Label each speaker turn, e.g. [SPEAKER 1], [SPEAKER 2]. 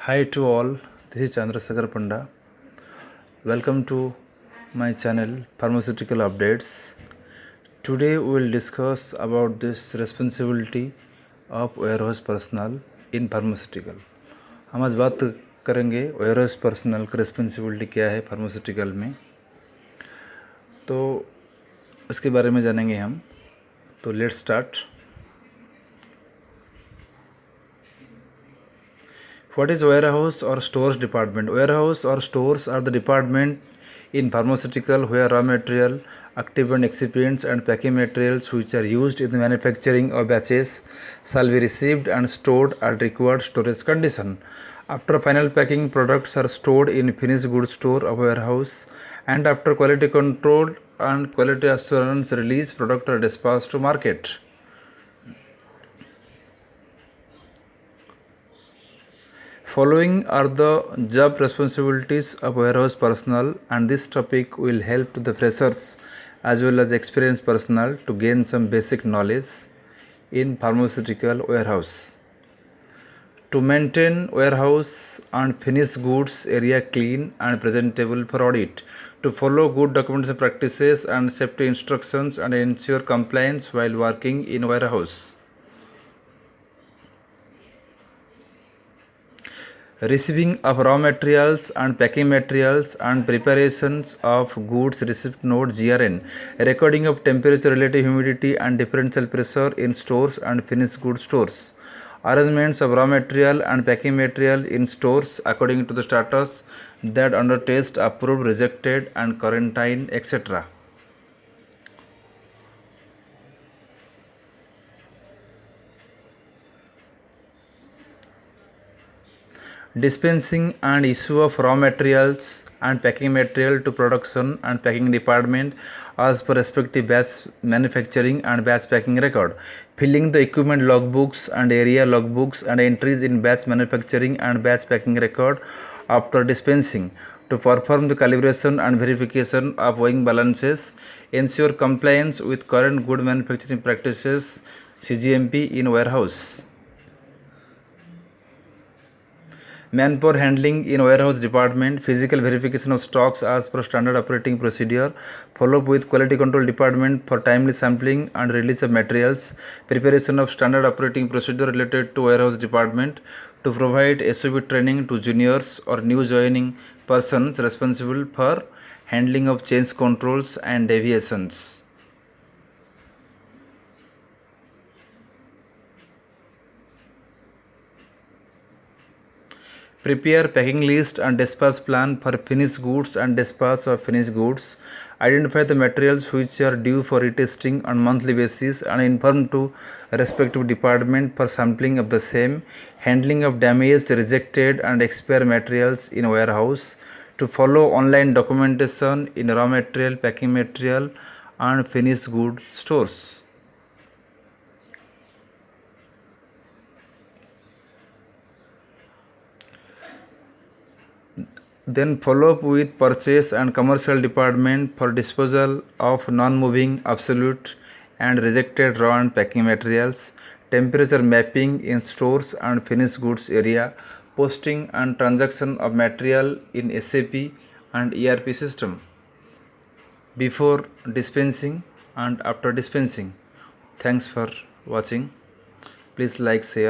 [SPEAKER 1] Hi to all, this is Chandrasekhar Panda. Welcome to my channel Pharmaceutical Updates. Today we will discuss about this responsibility of warehouse personnel in pharmaceutical. हम आज बात करेंगे warehouse personnel की responsibility क्या है pharmaceutical में, तो इसके बारे में जानेंगे हम. तो let's start. What is warehouse or stores department? Warehouse or stores are the department in pharmaceutical where raw material, active and excipients and packing materials which are used in the manufacturing of batches shall be received and stored at required storage condition. After final packing, products are stored in finished goods store of warehouse, and after quality control and quality assurance release, products are dispatched to market. Following are the job responsibilities of warehouse personnel, and this topic will help to the freshers as well as experienced personnel to gain some basic knowledge in pharmaceutical warehouse. To maintain warehouse and finished goods area clean and presentable for audit. To follow good documentation practices and safety instructions and ensure compliance while working in warehouse. Receiving of raw materials and packing materials and preparations of goods receipt note GRN, recording of temperature, relative humidity and differential pressure in stores and finished goods stores, arrangements of raw material and packing material in stores according to the status that under test approved, rejected and quarantine, etc. Dispensing and issue of raw materials and packing material to production and packing department as per respective batch manufacturing and batch packing record. Filling the equipment logbooks and area logbooks and entries in batch manufacturing and batch packing record after dispensing. To perform the calibration and verification of weighing balances, ensure compliance with current good manufacturing practices CGMP in warehouse. Manpower handling in warehouse department, physical verification of stocks as per standard operating procedure, follow up with quality control department for timely sampling and release of materials, preparation of standard operating procedure related to warehouse department, to provide SOP training to juniors or new joining persons responsible for handling of change controls and deviations. Prepare packing list and dispatch plan for finished goods and dispatch of finished goods. Identify the materials which are due for retesting on monthly basis and inform to respective department for sampling of the same. Handling of damaged, rejected and expired materials in warehouse. To follow online documentation in raw material, packing material and finished good stores. Then follow up with purchase and commercial department for disposal of non-moving, absolute and rejected raw and packing materials, temperature mapping in stores and finished goods area, posting and transaction of material in SAP and ERP system, before dispensing and after dispensing. Thanks for watching. Please like, share.